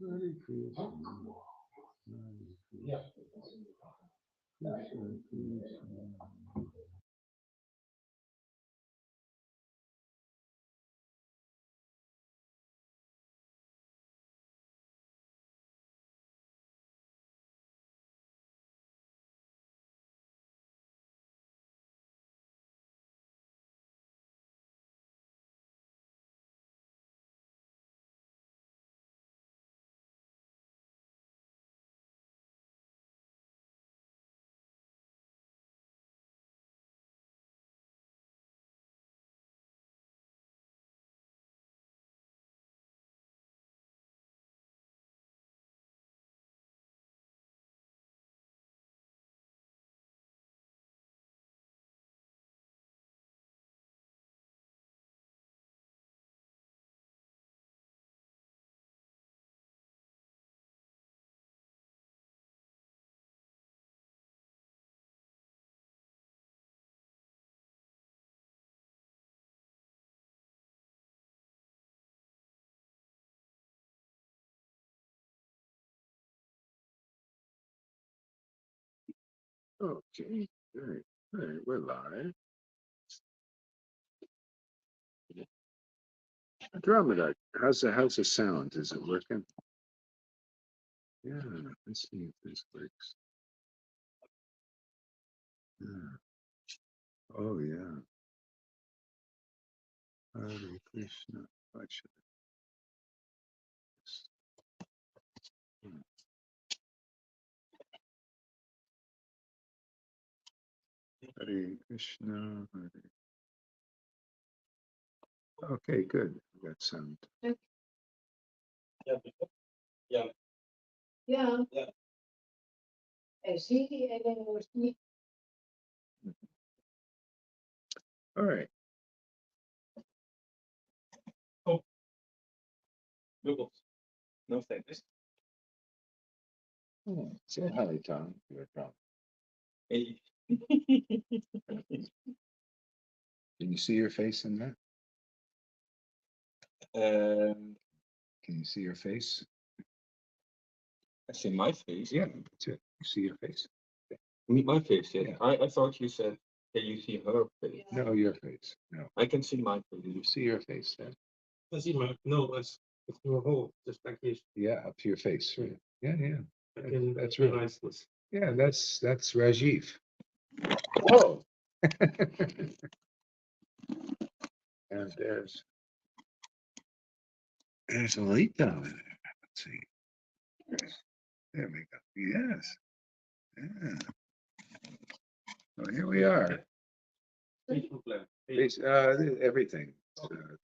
Hare Krishna. Yeah. Krishna Krishna. Okay, all right, we're live. Andromeda, how's the sound? Is it working? Yeah, let's see if this works. Yeah. Oh yeah. Hare Krishna. What should I- Hare Krishna. Okay, good. We got sound. Yeah. Yeah. Yeah, Yeah. sí, sí. All right. Oh, Google. No thanks. Say hi, Tom. You're Tom. Hey. Can you see your face in that? Um, Can you see your face? I see my face. Yeah, that's it. You see your face? Meet my face. Yeah. Yeah. I thought you said, can you see her face? No, your face. No. I can see my You face. see your face then? I see my no, it's through a hole, just like this. Yeah, up to your face, right? Yeah, yeah. I can That's right. realize this. Yeah, that's Rajiv. Whoa. And there's a light down there. Let's see. There we go. Yes. Yeah. So here we are. Facebook Live. Everything.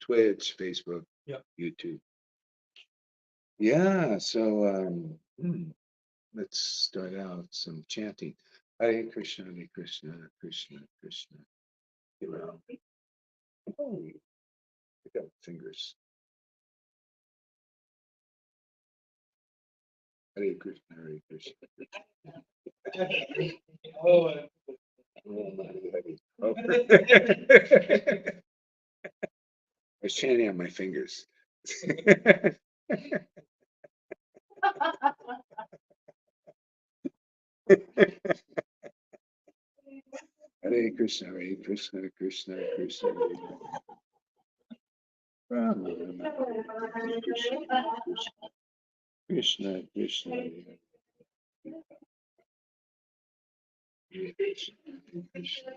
Twitch, Facebook, Yeah. YouTube. Yeah. So let's start out some chanting. Hare Krishna, Hare Krishna, Krishna, Krishna. Ram. Oh, I got fingers. Hare Krishna, Hare Krishna. Oh, Oh. I was chanting on my fingers. Hare Krishna, Hare Krishna, Krishna, Krishna, Hare Rama, Rama, Hare Krishna, Krishna, Krishna, Hare Hare Krishna, Hare Krishna,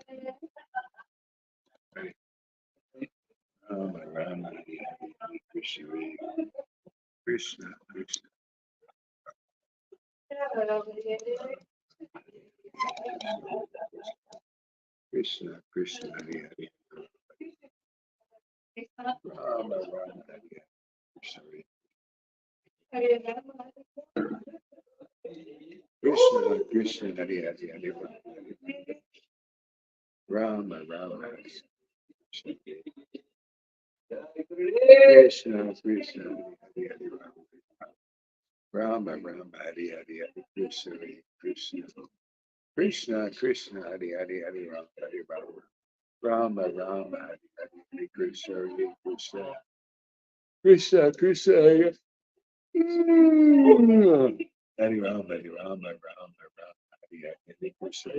Hare Rama, Rama, Hare Krishna, Hare Krishna, Krishna, Krishna, Krishna, Hare Hare Rama, Rama, Hare Krishna, Krishna, Krishna, Hare Hare Hare Rama, Rama, Hare Krishna, Krishna, Krishna, Hare Hare Rama, Rama, Hare Hare Hare Krishna, Hare Krishna, Krishna, Krishna, Hare Hare Hare Rama, Hare Rama, Rama, Rama, Hare Hare Hare Krishna, Hare Krishna, Krishna, Krishna, Hare Hare Ram, Hare Ram, Hare Ram, Hare Ram, Hare Hare Krishna,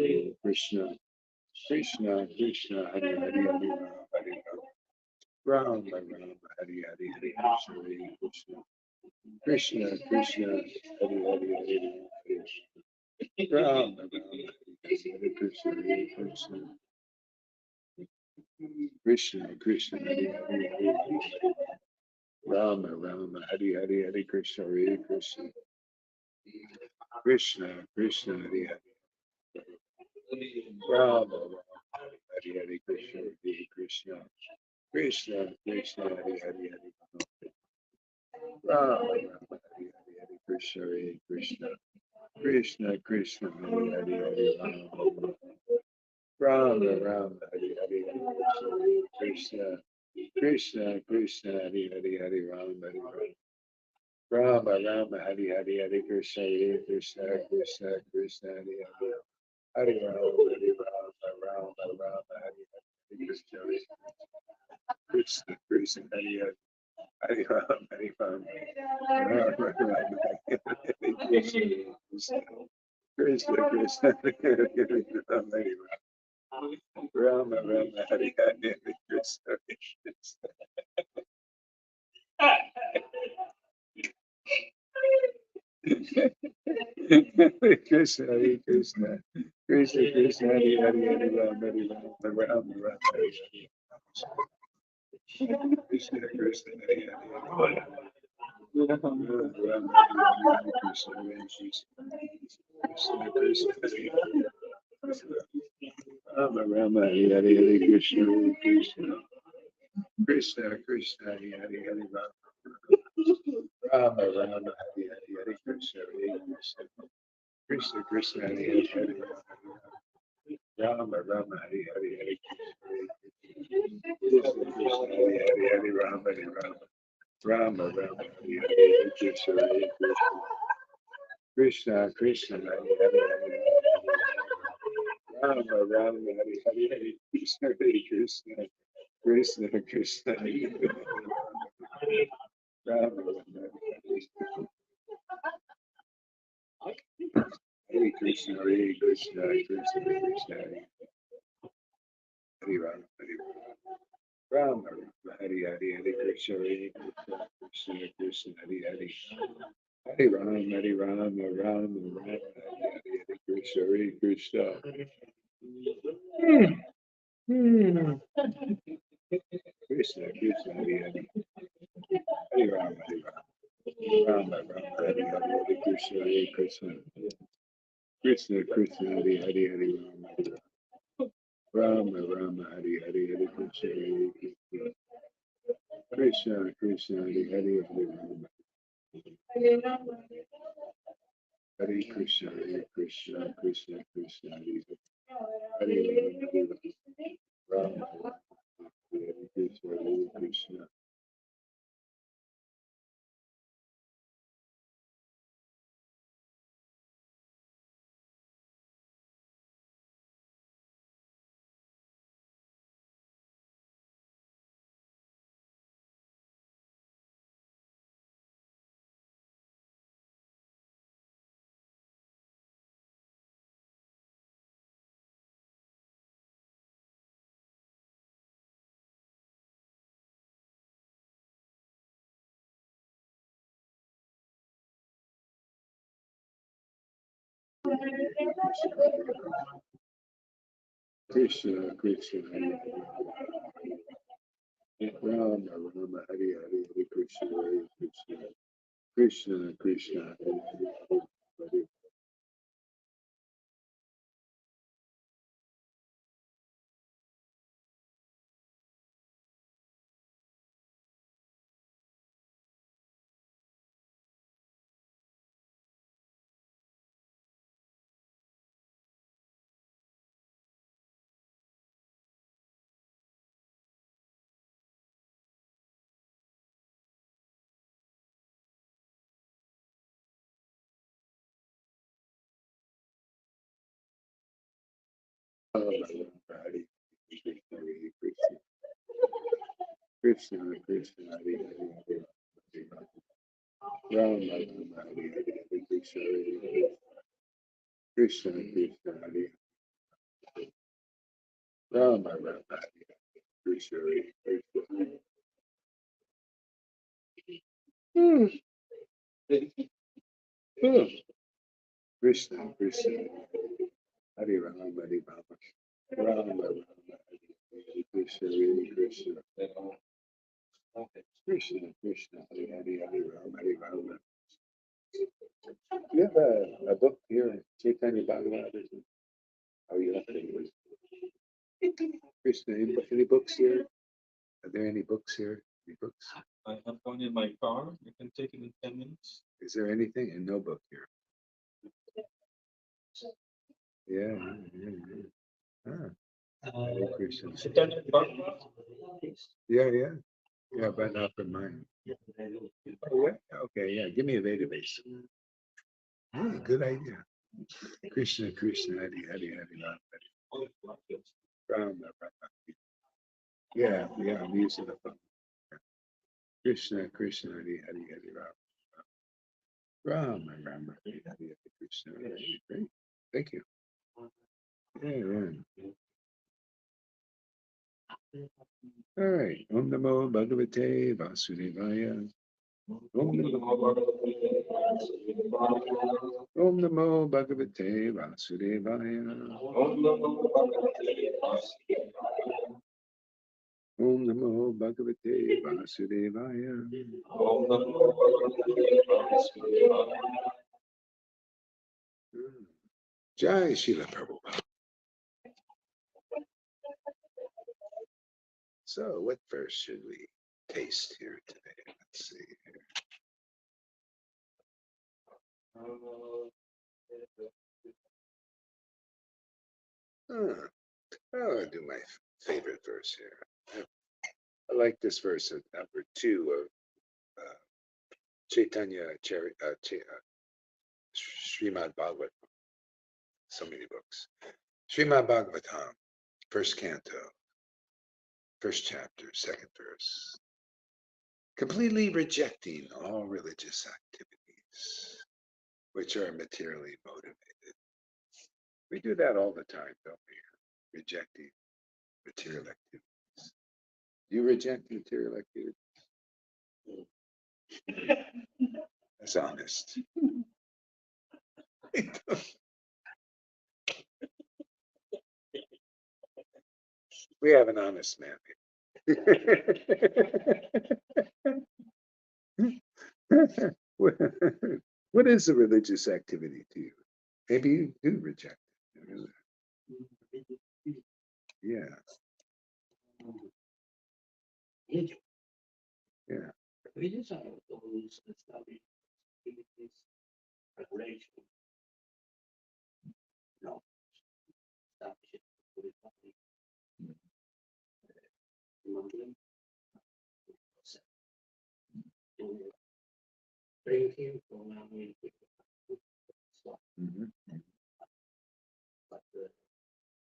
Krishna, Krishna, Krishna, Hare Hare, Hare Ram, Hare Ram, Ram, Hare Ram, Hare Hare, Hare Krishna, Krishna, Krishna, Krishna, Hare Hare, Hare Ram, Hare Ram, Hare Krishna, Krishna, Krishna, Krishna, Hare Hare, Hare Rama, Rama, Hare Hare, Hare Krishna, Hare Krishna, Krishna, Krishna, Hare Hare, Rama, Rama, Hare Hare Krishna, Hare Krishna, Krishna, Krishna, Hare Hare, Hare Rama, Rama, Hare Hare Krishna, Hare Krishna, Krishna, Krishna, Hare Hare, Hare Rama, Rama, Rama, Hare Hare, Hare Krishna, Krishna, Krishna, Hare Hare, Hare Rama, Hare Rama, Rama, Hare Hare, Hare Krishna, Hare Krishna, Krishna, Krishna, Hare Hare, Hare Rama, Hare Rama, Rama, Rama, Hare Hare, Krishna, Krishna, Krishna, Hare Hare, Hare Rama, Hare Rama, Rama, Rama, Hare Krishna, Krishna, Krishna, Hare Hare, Rama, Hare Rama, Rama, Hare Hare, Krishna, Krishna. Hare Krishna, Hare Krishna, Krishna, Krishna, Hare Hare, Hare Rama, Hare Rama, Rama, Rama, Hare Hare. Krishna, Krishna, Hare Hare, Rama, Rama, Hare Krishna, Hare Krishna, Krishna, Hare Hare, Rama, Rama, Hare Hare, Hare Krishna, Hare Krishna, Krishna, Krishna, Hare Hare, Hare Rama, Rama, Hare Hare, Hare Krishna, Hare Krishna, Krishna, Krishna, Hare Hare, Hare Rama, Rama, Hare Hare, Hare Krishna, Krishna, Hare Hare, Hare Rama, Hare Rama, Rama, Rama, Hare Hare, Hare Krishna, Hare Krishna, Krishna, Hare Hare, Hare Rama, Rama, Hare Hare, Hare Krishna, Hare Krishna, Krishna, Krishna, Hare Rama, Rama, Hare Krishna, Hare Krishna, Krishna, Krishna, Hare Rama, Hare Rama, Rama, Hare Hare, Hare Krishna, Hare Krishna, Krishna, Krishna, Hare Hare, Hare Rama, Hare Rama, Rama, Rama, Hare Hare, Hare Krishna, Hare Krishna. Krishna, Krishna, Hare Hare, Hare Rama, Hare Rama, Rama, Rama, Hare Hare, Hare Krishna, Hare Krishna, Krishna, Krishna, Hare Hare, Hare Rama, Rama, Rama, Hare Hare, Hare Krishna, Hare Krishna, Krishna, Krishna, Hare Hare, Hare Rama, Hare Krishna, Hare Krishna, Krishna, Krishna, Hare Hare, Hare Rama, Rama, Hare Krishna, Hare Krishna. Krishna, Krishna, Hare Hare, Rama, Rama, Hare Hare, Hare Krishna, Hare Krishna, Krishna, Krishna, Hare Hare, Hare Rama, Rama, Hare Krishna, Hare Krishna, Krishna, Krishna, Hare Hare, Hare Rama, Rama, Rama, Hare Hare, Krishna, Hare Krishna, Krishna, Hare Rama, Rama, Hare Krishna, Hare Krishna. Hmm. Hmm. Krishna, Krishna, Hare Rama, Hare Rama, Rama, Rama, Hare Krishna, Hare Krishna, Krishna, Krishna, Hare Hare, Hare Rama, Hare Rama. You have a book here, Chaitanya Bhagavatam. Oh, you have it. Krishna, any books here? Are there any books here? Any books? I have one in my car. You can take it in 10 minutes. Is there anything? And no book here. Yeah, yeah, yeah. Ah, Hare Krishna. Chaitanya Bhagavatam. Yeah. Yeah, but not for mine. Oh, yeah. Okay, yeah. Give me a database. Yeah, good idea. Krishna, Krishna, Hare Hare, Hare Rama, Rama. Yeah, I'm using the phone. Krishna, Krishna, Hare Hare, Hare Rama, Rama, Hare Hare, Krishna. Great. Thank you. Yeah. All right. Om Namo Bhagavate Vasudevaya. Om Namo Bhagavate Vasudevaya. Om Namo Bhagavate Vasudevaya. Jai Srila Prabhupada. So, what verse should we taste here today? Let's see here. I'll do my favorite verse here. I like this verse at number 2 of Chaitanya Srimad Bhagavatam. So many books. Srimad Bhagavatam, first canto, first chapter, second verse. Completely rejecting all religious activities which are materially motivated. We do that all the time, don't we? Rejecting material activities. You reject material activities? That's honest. We have an honest man here. What is a religious activity to you? Maybe you do reject it. Yeah. Yeah. Religious are those established activities, preparation, no, establishing for the public, modeling, drinking, programming, stuff. Mhm. But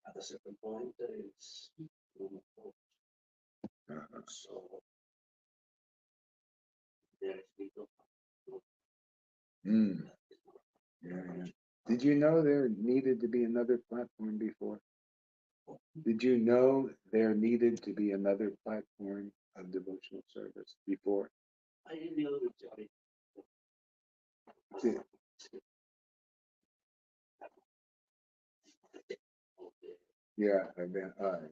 at a certain point, it's normal. Uh-huh. So there is little. Mm. Yeah. Did you know there needed to be another platform before? Did you know there needed to be another platform of devotional service before? I didn't know the joy. Yeah. Yeah, I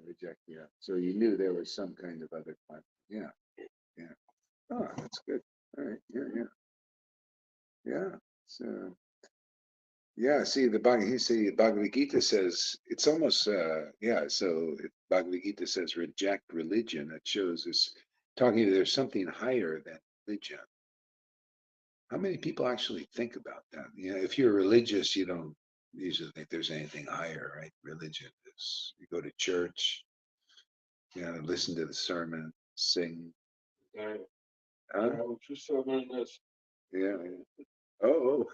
reject. Yeah. So you knew there was some kind of other platform. Yeah. Oh, that's good. All right. Yeah. So yeah, see Bhagavad Gita says it's almost so Bhagavad Gita says reject religion. It shows us talking there's something higher than religion. How many people actually think about that? You know, if you're religious, you don't usually think there's anything higher, right? Religion is you go to church, listen to the sermon, sing. Huh? Yeah. Oh.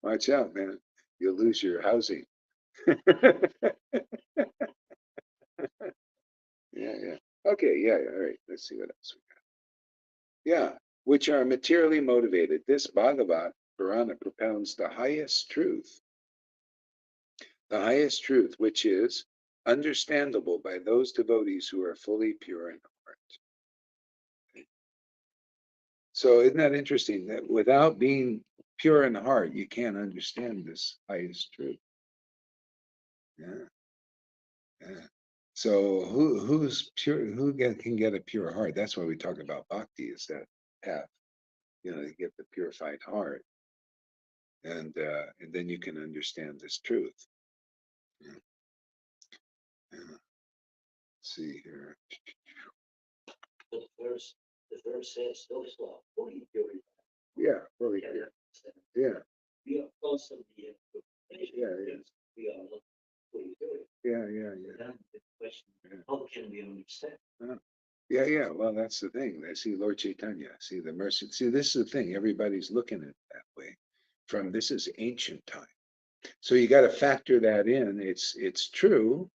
Watch out, man. You'll lose your housing. Yeah. Okay, yeah. All right. Let's see what else we got. Yeah, which are materially motivated. This Bhagavat Purana propounds the highest truth, which is understandable by those devotees who are fully pure in heart. So isn't that interesting that without being pure in heart, you can't understand this highest truth? Yeah, yeah. So who's pure? Can get a pure heart? That's why we talk about bhakti. Is that path? To get the purified heart, and then you can understand this truth. Yeah, yeah. See here. The verse says, those who are fully purified. Yeah, fully can pure. understand. Yeah, We are constantly in purification. yeah, yeah, We are not fully purified. yeah, yeah, yeah. Then the question, Yeah. how can we understand? Yeah, yeah. Well, that's the thing. I see Lord Chaitanya. See the mercy. See, this is the thing. Everybody's looking at it that way. This is ancient time. So you got to factor that in. It's true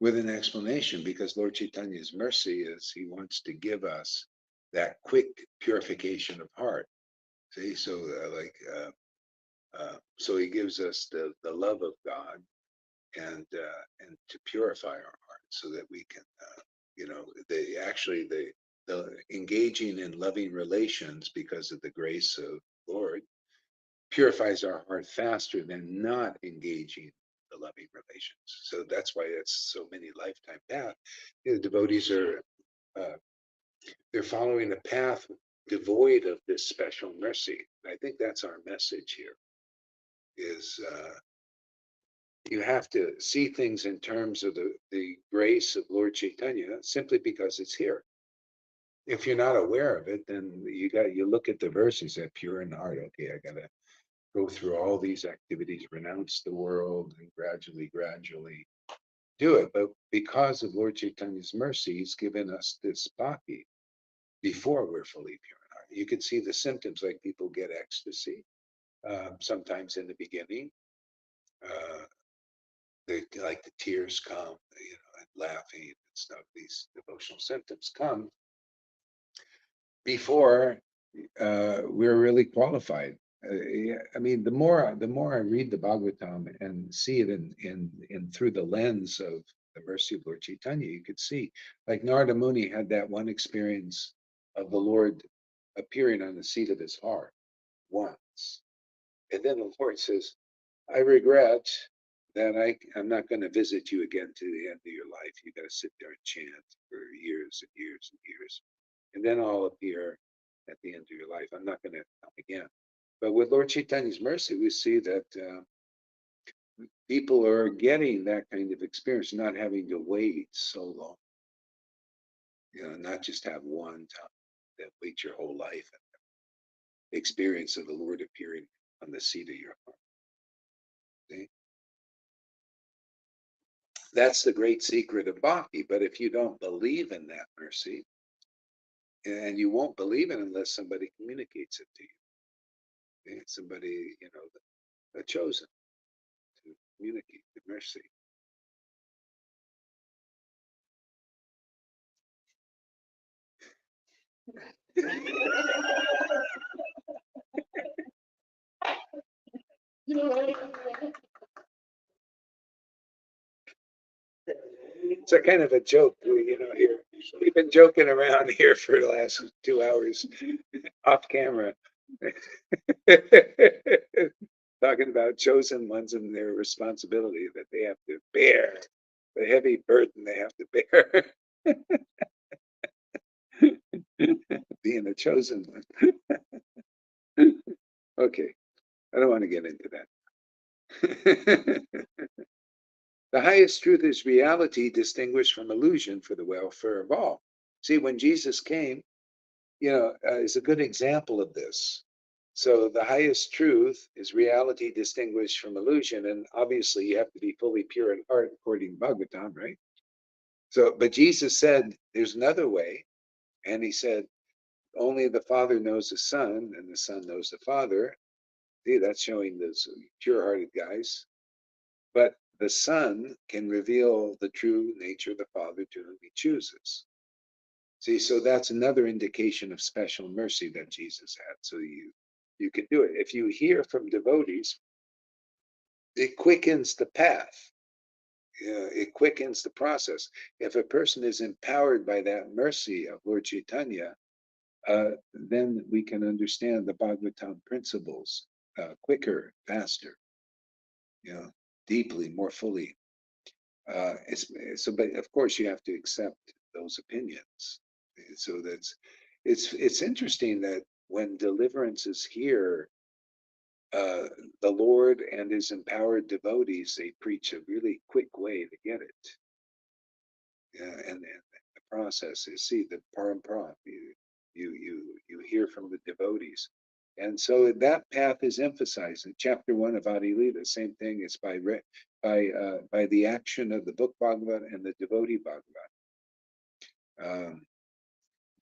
with an explanation because Lord Chaitanya's mercy is he wants to give us that quick purification of heart. See, so so he gives us the love of God and to purify our hearts so that we can the engaging in loving relations because of the grace of Lord purifies our heart faster than not engaging the loving relations. So that's why it's so many lifetime path. Devotees are uh, they're following a path devoid of this special mercy. I think that's our message here. Is you have to see things in terms of the grace of Lord Chaitanya simply because it's here. If you're not aware of it, then you look at the verses at pure in heart. Okay, I gotta go through all these activities, renounce the world, and gradually do it. But because of Lord Chaitanya's mercy, he's given us this bhakti before we're fully pure in heart. You can see the symptoms like people get ecstasy sometimes in the beginning. Uh, like the tears come, and laughing and stuff. These devotional symptoms come before we're really qualified. Yeah, I mean, the more I read the Bhagavatam and see it in through the lens of the mercy of Lord Chaitanya, you could see like Narada Muni had that one experience of the Lord appearing on the seat of his heart once, and then the Lord says, I regret that I'm not going to visit you again to the end of your life. You got to sit there and chant for years and years and years. And then I'll appear at the end of your life. I'm not going to come again. But with Lord Chaitanya's mercy, we see that people are getting that kind of experience, not having to wait so long. Not just have one time, that wait your whole life and the experience of the Lord appearing on the seat of your heart. See? That's the great secret of bhakti. But if you don't believe in that mercy, and you won't believe it unless somebody communicates it to you, okay? Somebody, the chosen to communicate the mercy. It's a kind of a joke, here. We've been joking around here for the last 2 hours off camera. Talking about chosen ones and their responsibility that they have to bear, the heavy burden they have to bear. Being a chosen one. Okay, I don't want to get into that. The highest truth is reality distinguished from illusion for the welfare of all. See, when Jesus came, is a good example of this. So the highest truth is reality distinguished from illusion, and obviously you have to be fully pure in heart according to Bhagavatam, right? So, but Jesus said there's another way, and he said only the Father knows the Son, and the Son knows the Father. See, that's showing those pure-hearted guys. But the Son can reveal the true nature of the Father to whom he chooses. See, so that's another indication of special mercy that Jesus had. So you can do it. If you hear from devotees, it quickens the path. It quickens the process. If a person is empowered by that mercy of Lord Chaitanya, then we can understand the Bhagavatam principles quicker, faster, deeply, more fully. But of course, you have to accept those opinions. So it's interesting that when deliverance is here, uh, the Lord and His empowered devotees, they preach a really quick way to get it. And the process is, see, the parampara, you hear from the devotees. And so that path is emphasized in chapter 1 of Adi Lila. Same thing is by the action of the book Bhagavat and the devotee Bhagavat.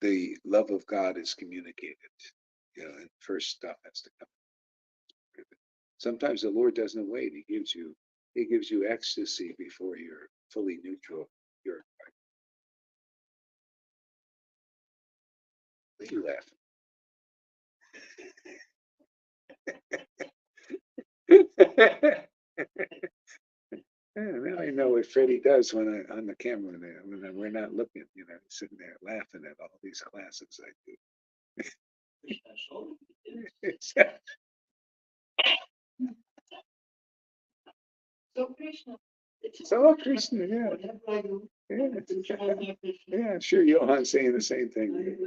The love of God is communicated. And first stuff has to come. Sometimes the Lord doesn't wait. He gives you ecstasy before you're fully neutral. You're What are you laughing? Now I know what Freddie does when on the camera when we're not looking, sitting there laughing at all these classes I do. So Krishna. So Krishna, yeah. Whatever I do, Yeah, it's all about Krishna. yeah, I'm sure Johan's saying the same thing.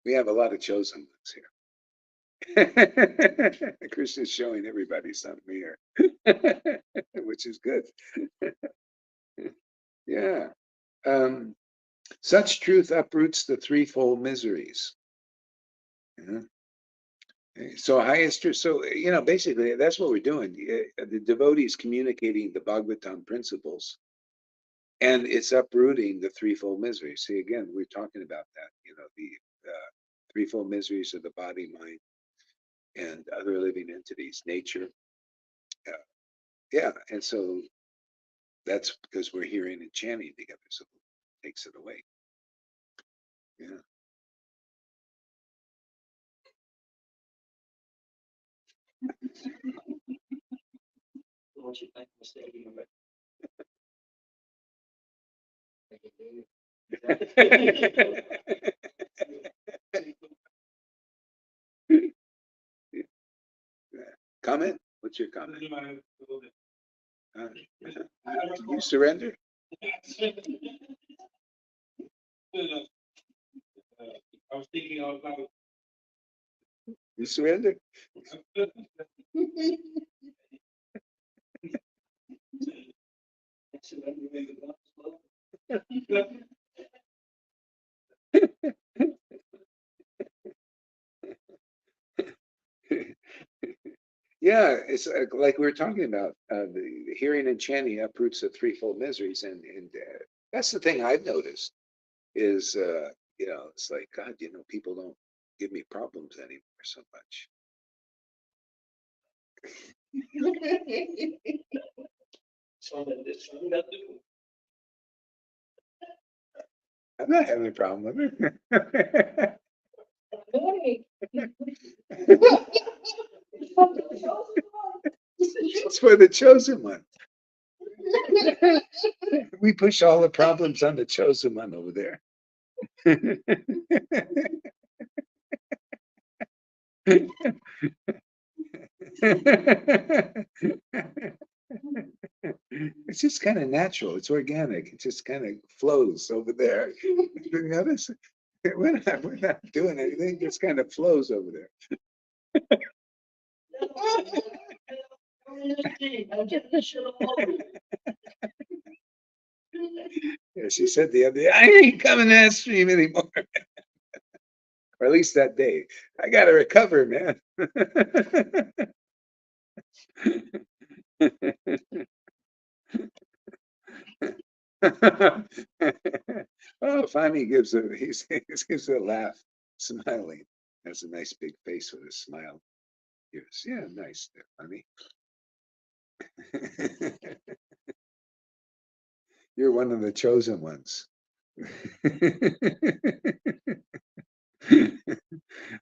We have a lot of chosen ones here. Krishna's showing everybody something here, which is good. Yeah. Such truth uproots the threefold miseries. Yeah. So highest truth. So basically, that's what we're doing. The devotees communicating the Bhagavatam principles, and it's uprooting the threefold miseries. See, again, we're talking about that. The threefold miseries of the body, mind, and other living entities, nature. Yeah, and so that's because we're hearing and chanting together. So it takes it away. Yeah. What you think was saying about Comment? What's your comment? You surrender? I was thinking out loud. You surrender? Yeah, it's like we were talking about the hearing and chanting uproots the threefold miseries, and that's the thing I've noticed is it's like God, people don't give me problems anymore so much. I'm not having a problem with it. Hey. It's for the chosen one. We push all the problems on the chosen one over there. It's just kind of natural. It's organic. It just kind of flows over there. We're not doing anything. It just kind of flows over there. Yeah, she said the other day, I ain't coming to that stream anymore. Or at least that day. I got to recover, man. Oh, finally he gives a laugh, smiling. Has a nice big face with a smile. Yes, yeah, nice there, honey. You're one of the chosen ones.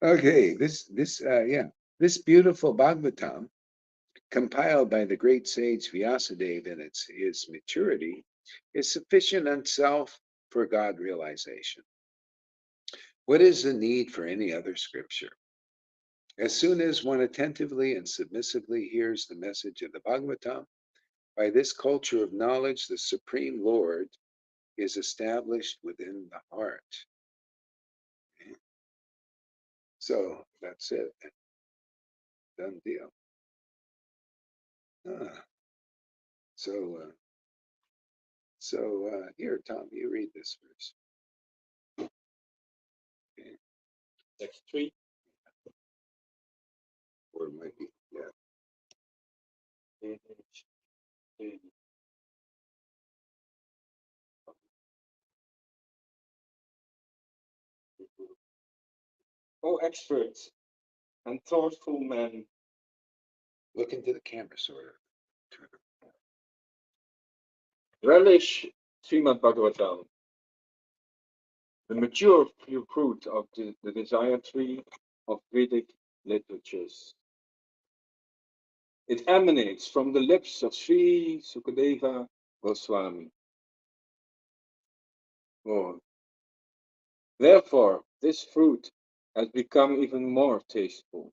Okay, this beautiful Bhagavatam, compiled by the great sage Vyasadeva in his maturity, is sufficient in itself for God realization. What is the need for any other scripture? As soon as one attentively and submissively hears the message of the Bhagavatam, by this culture of knowledge, the Supreme Lord is established within the heart. So that's it. Done deal. Ah, so, here, Tom, you read this verse. Okay. Text 3. Or it might be, yeah. O experts and thoughtful men, Look into the camera, sort of. relish Srimad Bhagavatam, the mature fruit of the desire tree of Vedic literatures. It emanates from the lips of Sri Sukadeva Goswami. Oh. Therefore, this fruit has become even more tasteful.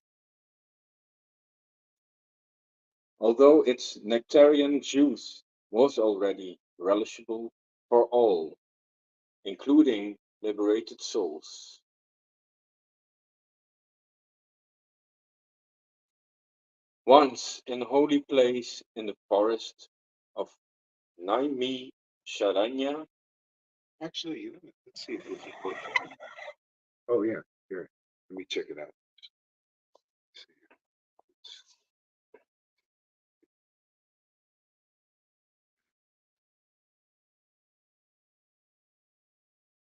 Although its nectarian juice was already relishable for all, including liberated souls. Once in a holy place in the forest of Naimi Sharanya. Actually, let's see if we can put. Oh, yeah, here. Let me check it out.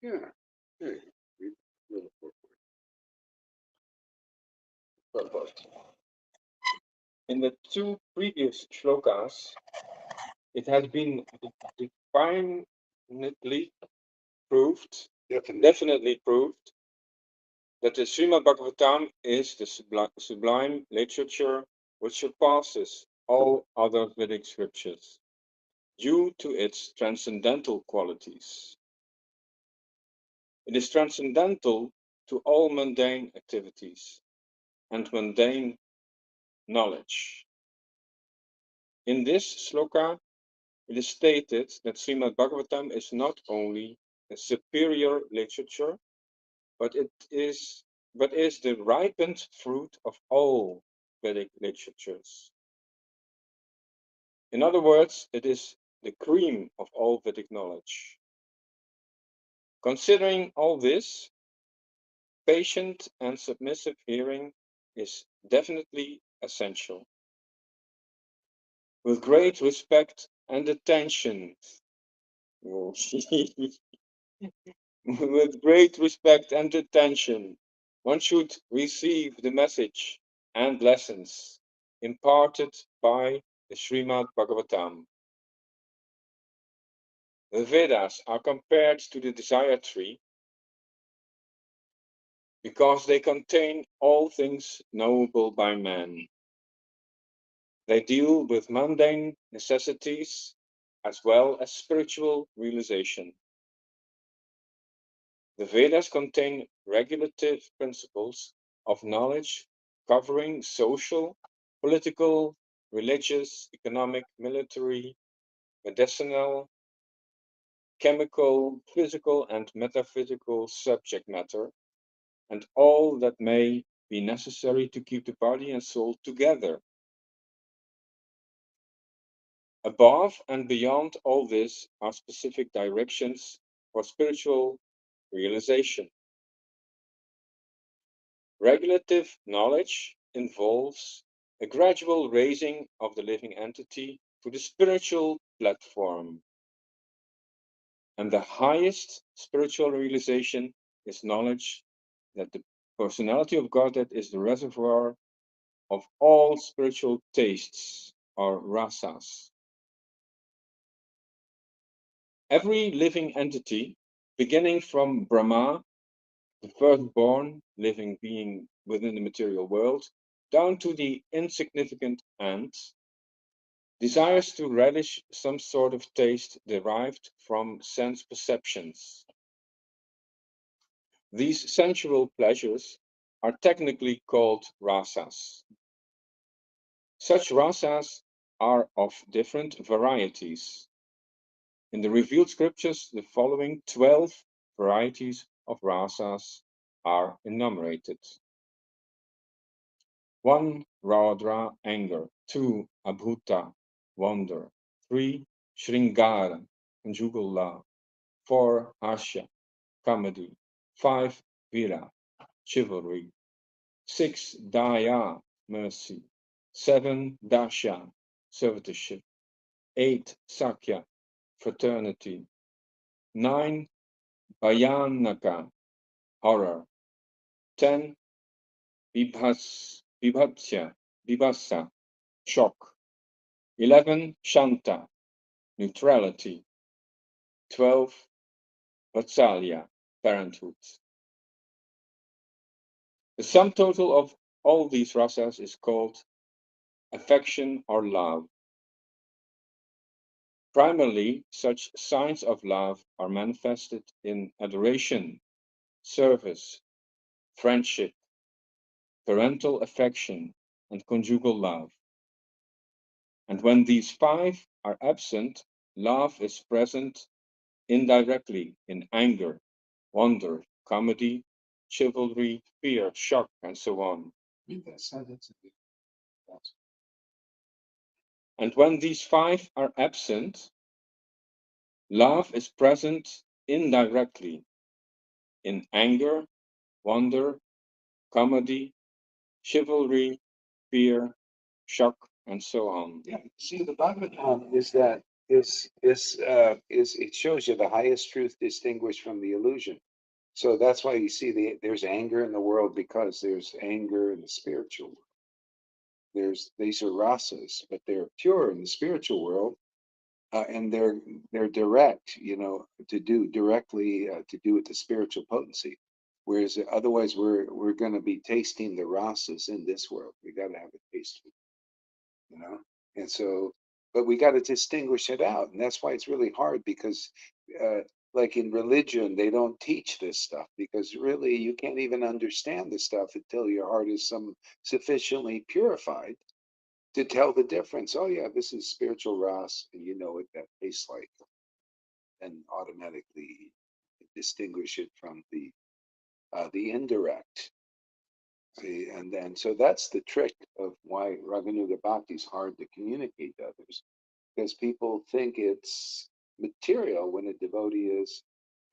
Yeah, there you go. Read a little forward. In the two previous shlokas, it has been definitely proved, definitely proved, that the Srimad Bhagavatam is the sublime literature which surpasses all other Vedic scriptures due to its transcendental qualities. It is transcendental to all mundane activities and mundane knowledge. In this sloka, it is stated that Srimad Bhagavatam is not only a superior literature, but is the ripened fruit of all Vedic literatures. In other words, it is the cream of all Vedic knowledge. Considering all this, patient and submissive hearing is definitely essential. With great respect and attention, with great respect and attention, one should receive the message and lessons imparted by the Srimad Bhagavatam. The Vedas are compared to the desire tree because they contain all things knowable by man. They deal with mundane necessities as well as spiritual realization. The Vedas contain regulative principles of knowledge covering social, political, religious, economic, military, medicinal, chemical, physical, and metaphysical subject matter, and all that may be necessary to keep the body and soul together. Above and beyond all this are specific directions for spiritual realization. Regulative knowledge involves a gradual raising of the living entity to the spiritual platform. And the highest spiritual realization is knowledge that the personality of Godhead is the reservoir of all spiritual tastes, or rasas. Every living entity, beginning from Brahma, the firstborn living being within the material world, down to the insignificant ant, desires to relish some sort of taste derived from sense perceptions. These sensual pleasures are technically called rasas. Such rasas are of different varieties. In the revealed scriptures, the following 12 varieties of rasas are enumerated. 1. Raudra, anger. 2. Abhuta, wonder. 3. Shringara, conjugal love. 4. Asha, comedy. 5. Vira, chivalry. 6. Daya, mercy. 7. Dasha, servitorship. 8. Sakya, fraternity. 9. Bhayanaka, horror. 10. Vibhasa, shock. 11. Shanta, neutrality. 12. Vatsalya, parenthood. The sum total of all these rasas is called affection or love. Primarily, such signs of love are manifested in adoration, service, friendship, parental affection, and conjugal love. And when these 5 are absent, love is present indirectly in anger, wonder, comedy, chivalry, fear, shock, and so on. And when these 5 are absent, love is present indirectly in anger, wonder, comedy, chivalry, fear, shock, and so on. Yeah, see, the Bhagavatam is it shows you the highest truth distinguished from the illusion. So that's why you see there's anger in the world, because there's anger in the spiritual world. These are rasas, but they're pure in the spiritual world, and they're direct, to do directly, to do with the spiritual potency. Whereas otherwise, we're going to be tasting the rasas in this world. We got to have a taste, you know. And so, but we got to distinguish it out, and that's why it's really hard, because uh, like in religion, they don't teach this stuff, because really you can't even understand this stuff until your heart is sufficiently purified to tell the difference. Oh yeah, this is spiritual ras, and you know what that tastes like, and automatically distinguish it from the indirect. See, and then so that's the trick of why Raganuga Bhakti is hard to communicate to others, because people think it's material when a devotee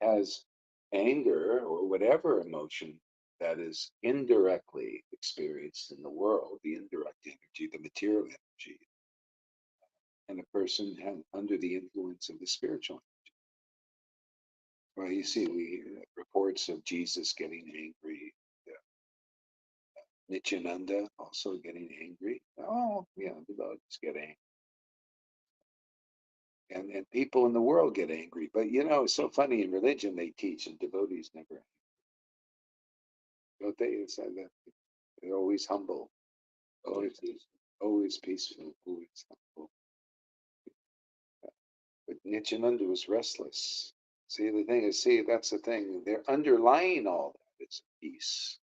has anger or whatever emotion that is indirectly experienced in the world, the indirect energy, the material energy, and a person under the influence of the spiritual. Well, you see, we reports of Jesus getting angry, Nityananda also getting angry. Oh, yeah, devotees get angry, and people in the world get angry. But it's so funny, in religion they teach, and devotees never, don't they? It's that they're always humble, always, always peaceful, always humble. But Nityananda was restless. See, the thing is, that's the thing. They're underlying all that is peace,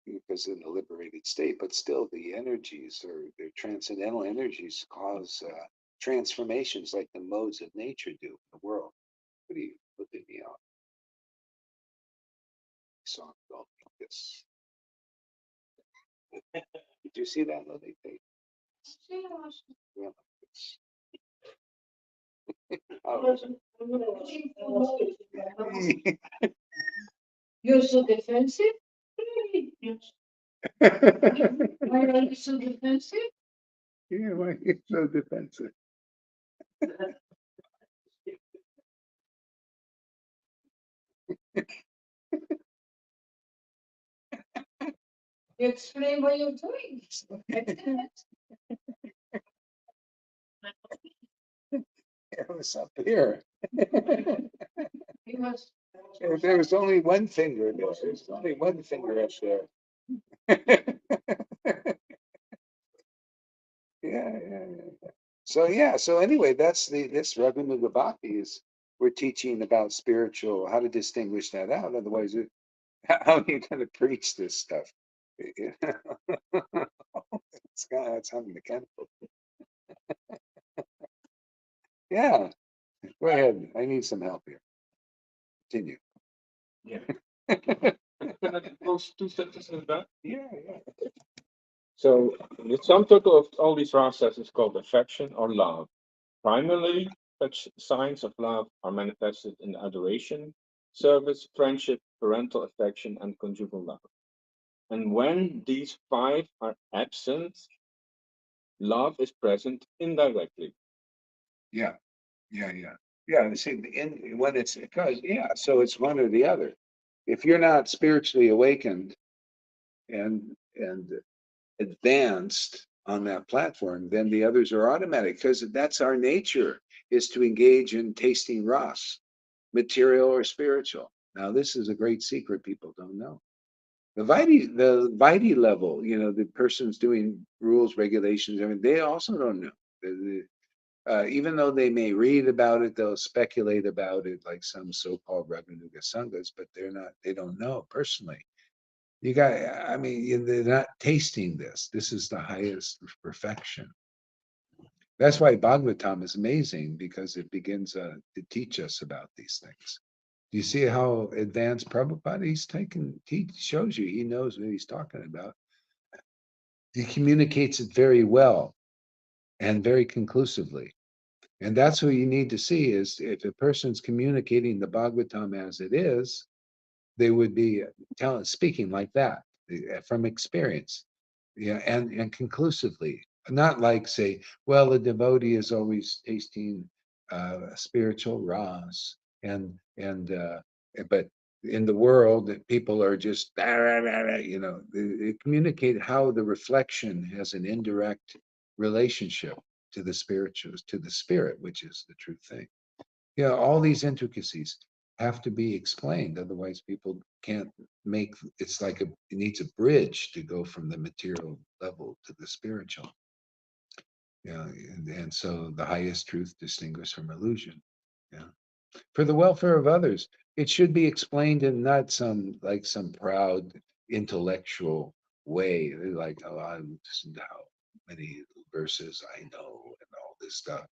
because in a liberated state, but still the energies, or their transcendental energies, cause transformations like the modes of nature do in the world. What are you looking me up? Song about this. Did you see that, Lily? Yeah, oh. You're so defensive? Really? Why are you so defensive? Yeah, why are you so defensive? You explain what you're doing. It was up here. You must. There was only one finger there. There's only one finger up there. Yeah. So anyway, that's this Raghunaga Bhakti is we're teaching about spiritual, how to distinguish that out. Otherwise, how are you going to preach this stuff? It's unmechanical. Yeah, go ahead. I need some help here. Continue. Yeah. Can I close 2 sentences in that? Yeah. So the sum total of all these rasas is called affection or love. Primarily, such signs of love are manifested in adoration, service, friendship, parental affection, and conjugal love. And when these 5 are absent, love is present indirectly. Yeah. See, when it's because so it's one or the other. If you're not spiritually awakened and advanced on that platform, then the others are automatic because that's our nature is to engage in tasting ras, material or spiritual. Now, this is a great secret people don't know. The Vaidhi level, the person's doing rules, regulations, I mean, they also don't know. Even though they may read about it, they'll speculate about it like some so-called Raghunuga Sanghas, but they don't know personally. I mean, they're not tasting this. This is the highest perfection. That's why Bhagavatam is amazing because it begins to teach us about these things. Do you see how advanced Prabhupada he shows you, he knows what he's talking about. He communicates it very well and very conclusively. And that's what you need to see is if a person's communicating the Bhagavatam as it is, they would be speaking like that from experience, and conclusively, not like say, well, the devotee is always tasting spiritual ras, but in the world, that people are just, they communicate how the reflection has an indirect relationship to the spirituals, to the spirit, which is the true thing. All these intricacies have to be explained. Otherwise, people can't make it's like it needs a bridge to go from the material level to the spiritual. And so the highest truth distinguished from illusion. Yeah. For the welfare of others, it should be explained in not some proud intellectual way. They're like, oh, listen to how many verses I know and all this stuff.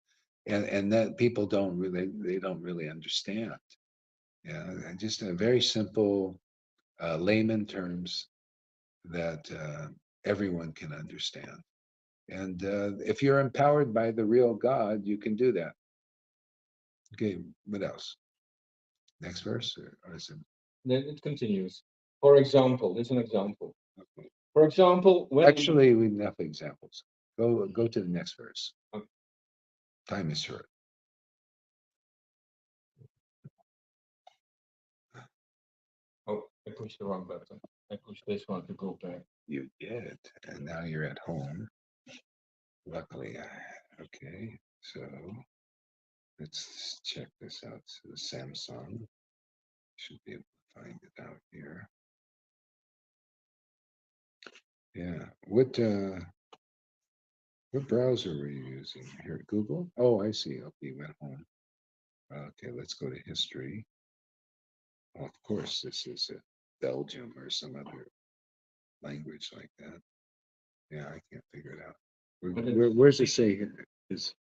And that people don't really understand. Yeah, and just a very simple layman terms that everyone can understand. And if you're empowered by the real God, you can do that. Okay, what else? Next verse, or is it? Then it continues. For example, there's an example. Okay. For example, when Actually, we have enough examples. Go to the next verse. Okay. Time is short. Oh, I pushed the wrong button. I pushed this one to go back. You did, and now you're at home. Luckily, okay. So let's check this out. So the Samsung should be able to find it out here. Yeah. What browser were you using here? Google? Oh, I see. Okay, you went home. Okay, let's go to history. Well, of course, this is Belgium or some other language like that. Yeah, I can't figure it out. Where's it say here? Is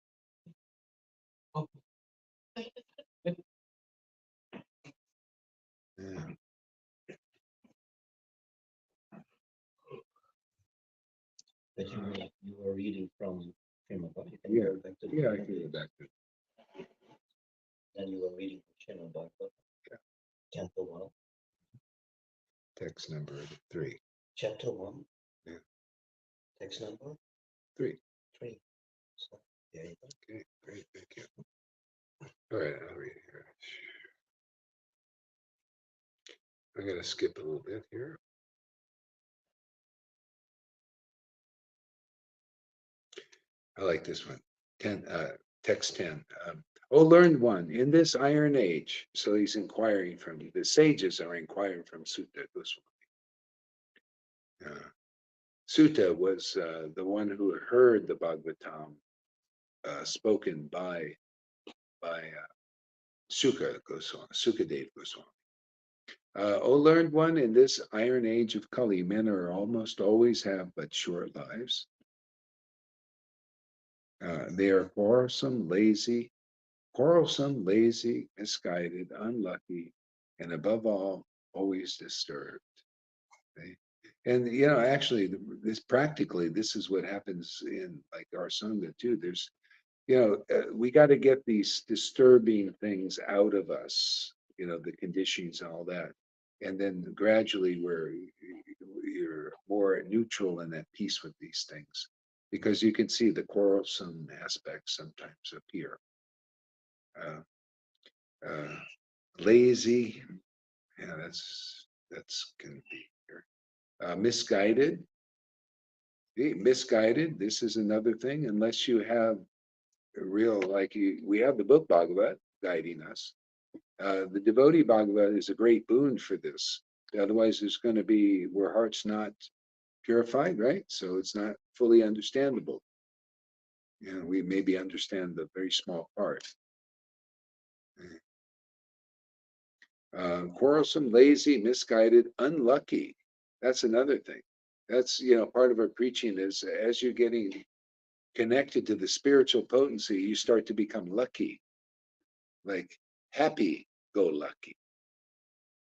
yeah. But you were reading from Srimad Bhagavatam. Yeah, Back to I can go back to Then you were reading from Srimad Bhagavatam. Chapter 1. text number 3. Chapter 1. Yeah. Text number 3. 3. So there you go. Okay, great, thank you. All right, I'll read it here. I'm gonna skip a little bit here. I like this one. 10, text 10. O learned one, in this iron age, so he's inquiring from the sages are inquiring from Sutta Goswami. Sutta was the one who heard the Bhagavatam spoken by Sukadev Goswami. O learned one, in this iron age of Kali, men are almost always have but short lives. They are quarrelsome, lazy, misguided, unlucky, and above all, always disturbed. Okay? And actually, this practically, this is what happens in like our sangha too. There's, we got to get these disturbing things out of us. The conditions and all that, and then gradually, you're more neutral and at peace with these things, because you can see the quarrelsome aspects sometimes appear. Lazy, yeah, that's can be here. Misguided. Misguided. This is another thing. Unless you have a real, we have the book Bhagavat guiding us. The devotee Bhagavat is a great boon for this. Otherwise, there's going to be where heart's not purified, right? So it's not fully understandable. We maybe understand the very small part. Quarrelsome, lazy, misguided, unlucky. That's another thing. That's, part of our preaching is as you're getting connected to the spiritual potency, you start to become lucky, like happy go lucky,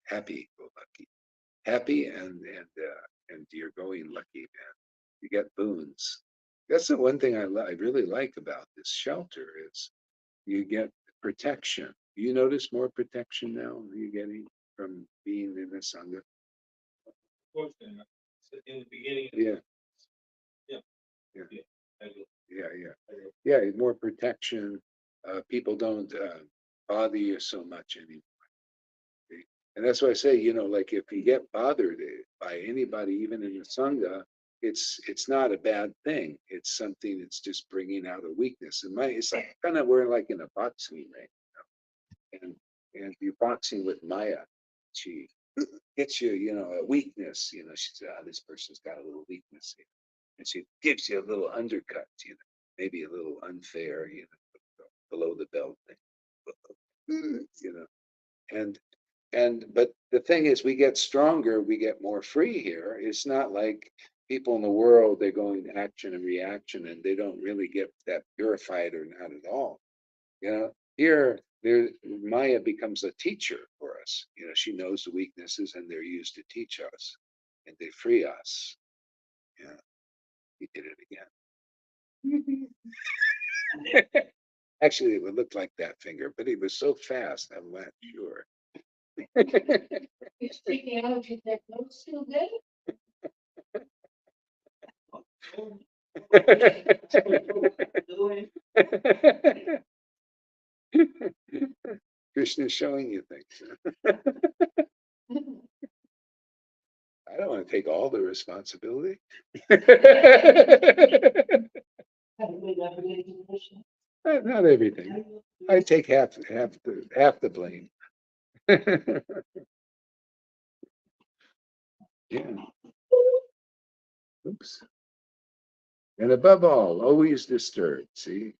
happy go lucky, happy and you're going lucky, man. You get boons. That's the one thing I really like about this shelter is you get protection. You notice more protection now you're getting from being in the sangha. In the beginning. Yeah. Yeah. Yeah. I do. Yeah, more protection. People don't bother you so much anymore. Okay? And that's why I say, like if you get bothered by anybody, even in the sangha, it's not a bad thing. It's something that's just bringing out a weakness. And it's like kind of we're like in a boxing ring, and you're boxing with Maya. She gets you, a weakness. She says, this person's got a little weakness here. And she gives you a little undercut, maybe a little unfair, below the belt thing, but the thing is, we get stronger, we get more free here. It's not like people in the world, they're going action and reaction, and they don't really get that purified or not at all. Here, Maya becomes a teacher for us. She knows the weaknesses, and they're used to teach us, and they free us. Yeah, he did it again. Actually, it would look like that finger, but he was so fast, I'm not sure. You're speaking out of your that notes still good? Krishna's showing you things. I don't want to take all the responsibility. Not everything. I take half the blame. Yeah. Oops. And above all, always disturbed. See,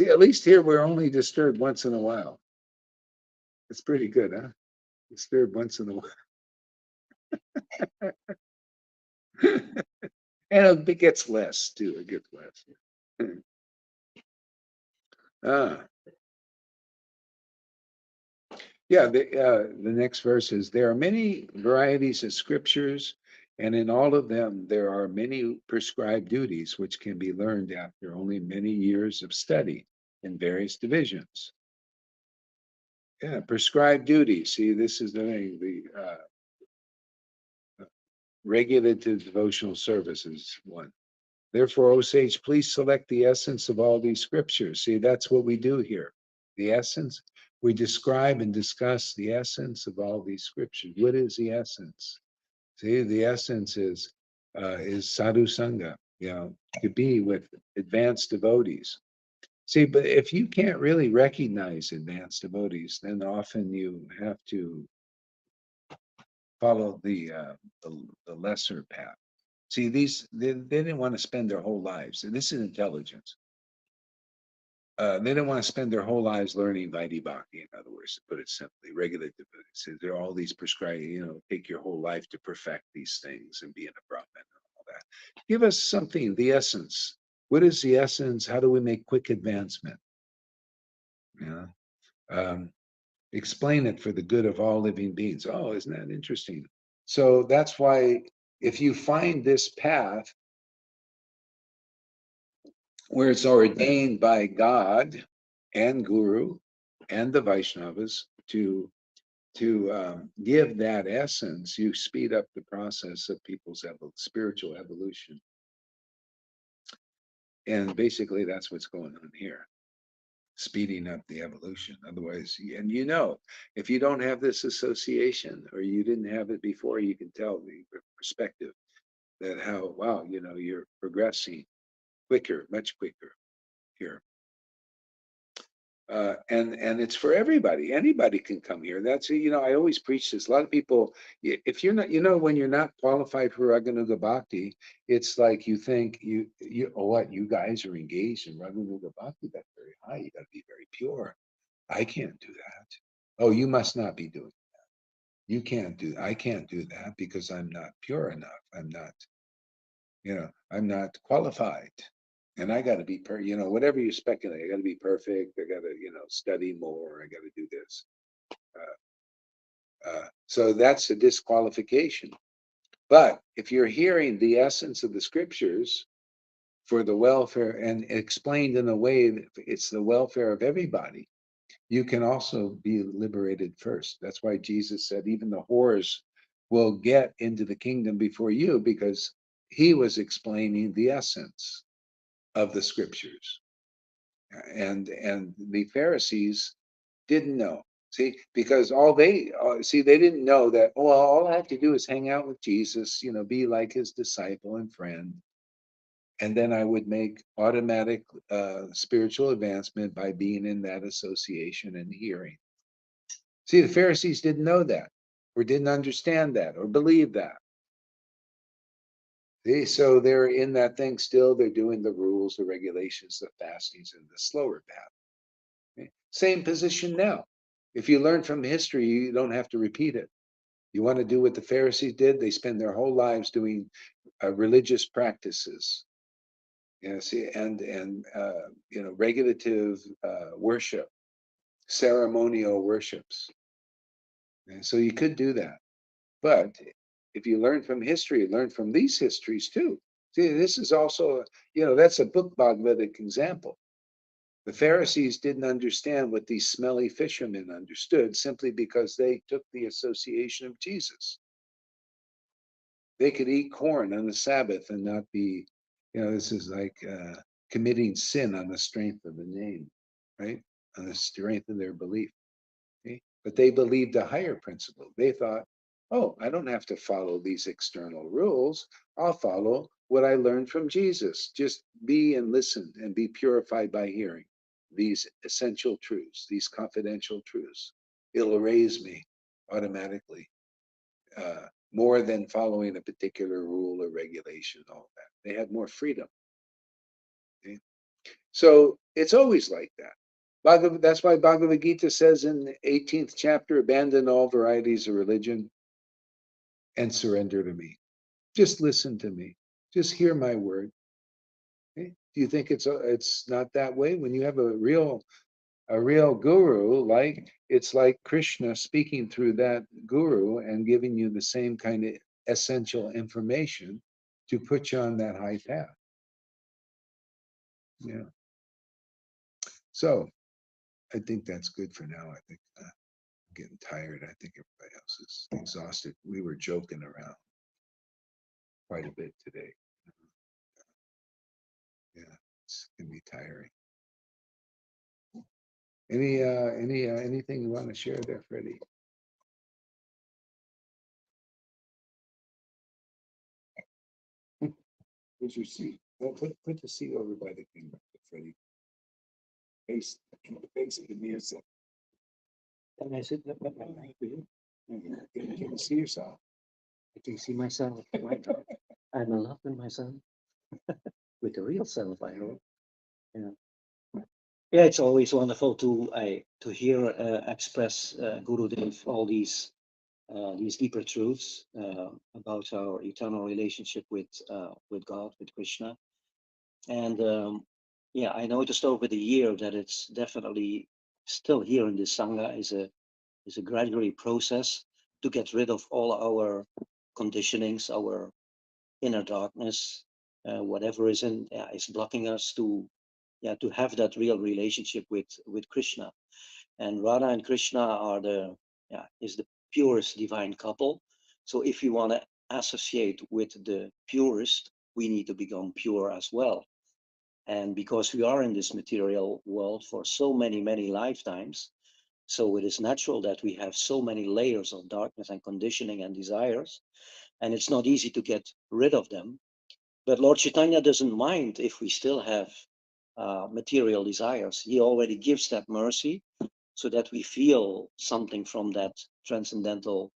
at least here we're only disturbed once in a while. It's pretty good, huh? Disturbed once in a while. And it gets less too. It gets less. Yeah, the next verse is, there are many varieties of scriptures, and in all of them there are many prescribed duties which can be learned after only many years of study in various divisions. Yeah, prescribed duties. See, this is the thing, the regulative devotional services one. Therefore, O sage, please select the essence of all these scriptures. See, that's what we do here. The essence, we describe and discuss the essence of all these scriptures. What is the essence? See, the essence is sadhu sangha. you know, to be with advanced devotees. See, but if you can't really recognize advanced devotees, then often you have to follow the lesser path. See, they didn't want to spend their whole lives. And this is intelligence. They don't want to spend their whole lives learning Vaidhi Bhakti, in other words, to put it simply, regulative. So there are all these prescribed, take your whole life to perfect these things and be in a Brahman and all that. Give us something, the essence. What is the essence? How do we make quick advancement? Yeah. Explain it for the good of all living beings. Oh, isn't that interesting? So that's why if you find this path where it's ordained by God and Guru and the Vaishnavas to give that essence, you speed up the process of people's spiritual evolution. And basically, that's what's going on here, speeding up the evolution. Otherwise, and if you don't have this association or you didn't have it before, you can tell the perspective that how, wow, you're progressing quicker, much quicker here. And it's for everybody. Anybody can come here. That's I always preach this. A lot of people, if you're not, when you're not qualified for Raganuga Bhakti, it's like you think you guys are engaged in Raganuga Bhakti. That's very high. You got to be very pure. I can't do that. Oh, you must not be doing that. You can't do. I can't do that because I'm not pure enough. I'm not qualified. And I got to be whatever you speculate, I got to be perfect. I got to, study more. I got to do this. So that's a disqualification. But if you're hearing the essence of the scriptures for the welfare and explained in a way that it's the welfare of everybody, you can also be liberated first. That's why Jesus said, even the whores will get into the kingdom before you, because he was explaining the essence of the scriptures. And the Pharisees didn't know. See, because they didn't know that, well, all I have to do is hang out with Jesus, be like his disciple and friend. And then I would make automatic spiritual advancement by being in that association and hearing. See, the Pharisees didn't know that, or didn't understand that, or believe that. So they're in that thing still. They're doing the rules, the regulations, the fastings, and the slower path. Okay? Same position now. If you learn from history, you don't have to repeat it. You want to do what the Pharisees did? They spend their whole lives doing religious practices. See, and regulative worship, ceremonial worships. And so you could do that. But if you learn from history, learn from these histories too. See, this is also, that's a book Bhagavatic example. The Pharisees didn't understand what these smelly fishermen understood simply because they took the association of Jesus. They could eat corn on the Sabbath and not be, this is like committing sin on the strength of the name, right? On the strength of their belief. Okay? But they believed a higher principle. They thought, oh, I don't have to follow these external rules. I'll follow what I learned from Jesus. Just be and listen and be purified by hearing these essential truths, these confidential truths. It'll raise me automatically, more than following a particular rule or regulation, all that. They had more freedom. Okay? So it's always like that. That's why Bhagavad Gita says in the 18th chapter, abandon all varieties of religion and surrender to me. Just listen to me. Just hear my word. Okay? Do you think it's not that way? When you have a real guru, it's like Krishna speaking through that guru and giving you the same kind of essential information to put you on that high path. Yeah. So I think that's good for now. I think I'm getting tired. I think everybody else is exhausted. We were joking around quite a bit today. Yeah, it's gonna be tiring. Anything you want to share there, Freddie? Where's your seat? Well, put the seat over by the thing, Freddie. Face, face of the music. Can I sit right next to you? Can you see yourself? I can see myself. Right? I'm in love with myself. With the real self, I hope. Yeah. Yeah, it's always wonderful to hear express Gurudev all these deeper truths about our eternal relationship with God, with Krishna. And yeah, I noticed over the year that it's definitely still here in this Sangha is a gradually process to get rid of all our conditionings, our inner darkness, whatever is blocking us to have that real relationship with Krishna. And Radha and Krishna are is the purest divine couple. So if we want to associate with the purest, we need to become pure as well. And because we are in this material world for so many lifetimes, so it is natural that we have so many layers of darkness and conditioning and desires, and it's not easy to get rid of them. But Lord Chaitanya doesn't mind if we still have material desires. He already gives that mercy so that we feel something from that transcendental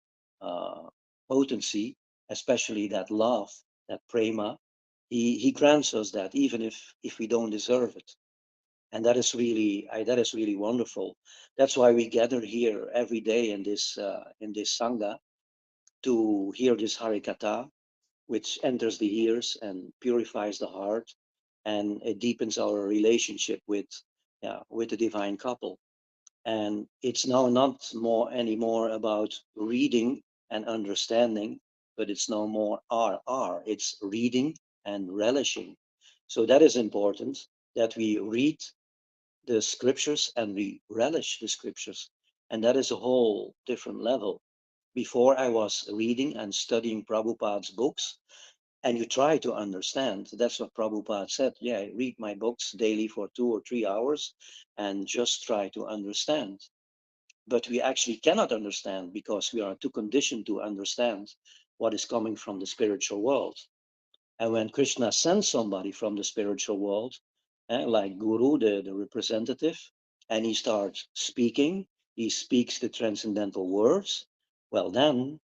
uh, potency, especially that love, that prema. He grants us that even if we don't deserve it. And that is really wonderful. That's why we gather here every day in this sangha to hear this harikatha, which enters the ears and purifies the heart, and it deepens our relationship with the divine couple. And it's now not more anymore about reading and understanding, but it's no more R. It's reading and relishing. So that is important, that we read the scriptures and we relish the scriptures. And that is a whole different level. Before I was reading and studying Prabhupada's books, and you try to understand. That's what Prabhupada said. Yeah, read my books daily for 2 or 3 hours and just try to understand. But we actually cannot understand because we are too conditioned to understand what is coming from the spiritual world. And when Krishna sends somebody from the spiritual world, like Guru, the representative, and he starts speaking, he speaks the transcendental words, well, then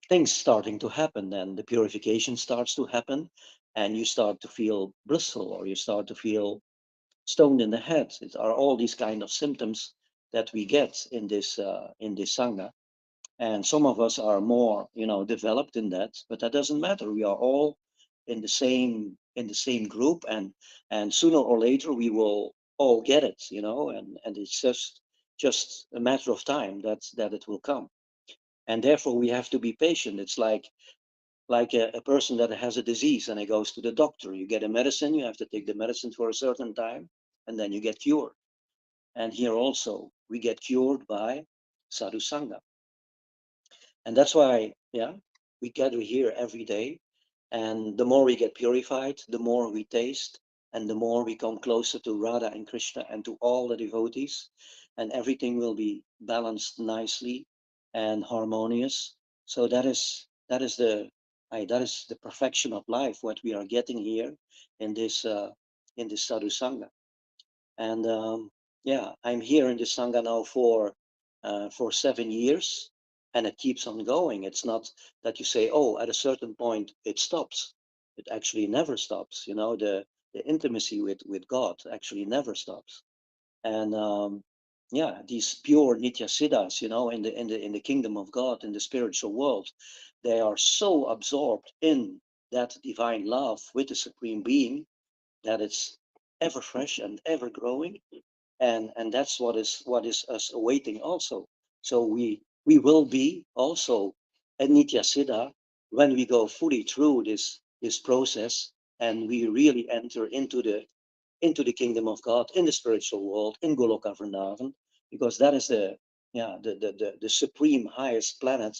things starting to happen, then the purification starts to happen, and you start to feel blissful, or you start to feel stoned in the head. It are all these kind of symptoms that we get in this sangha. And some of us are more, developed in that, but that doesn't matter. We are all in the same group, and sooner or later we will all get it, and it's just a matter of time that it will come. And therefore we have to be patient. It's like a person that has a disease and he goes to the doctor. You get a medicine, you have to take the medicine for a certain time, and then you get cured. And here also we get cured by sadhu sangha. And that's why, yeah, we gather here every day. And the more we get purified, the more we taste, and the more we come closer to Radha and Krishna and to all the devotees. And everything will be balanced nicely and harmonious. So that is the perfection of life, what we are getting here in this sadhu sangha. And yeah, I'm here in the Sangha now for 7 years, and it keeps on going. It's not that you say, oh, at a certain point it stops. It actually never stops. The intimacy with God actually never stops. And yeah, these pure Nitya Siddhas, in the kingdom of God, in the spiritual world, they are so absorbed in that divine love with the Supreme Being that it's ever fresh and ever growing, and that's what is us awaiting also. So we will be also a nitya siddha when we go fully through this process, and we really enter into the kingdom of God in the spiritual world in Goloka Vrindavan, because that is the supreme highest planet,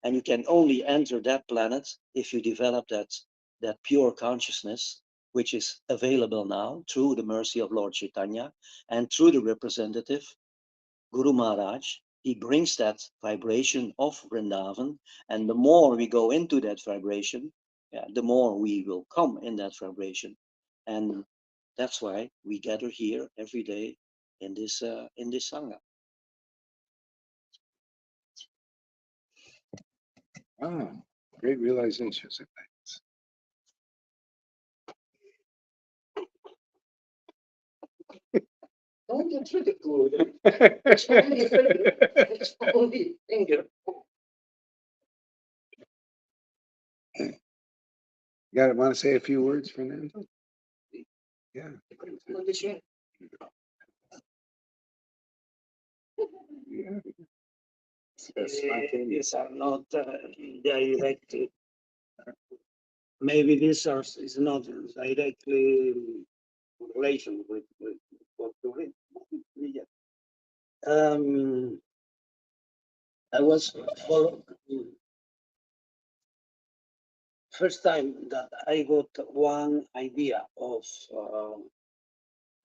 and you can only enter that planet if you develop that pure consciousness, which is available now through the mercy of Lord Chaitanya and through the representative Guru Maharaj. He brings that vibration of Vrindavan, and the more we go into that vibration, the more we will come in that vibration. And that's why we gather here every day in this sangha. Ah, great realizations. Don't get ridiculed. It's only finger. It's only finger. Want to say a few words, Fernando? Yeah. Yeah. These are not direct. Maybe this is not directly in relation with what you read. Yeah. I was first time that I got one idea of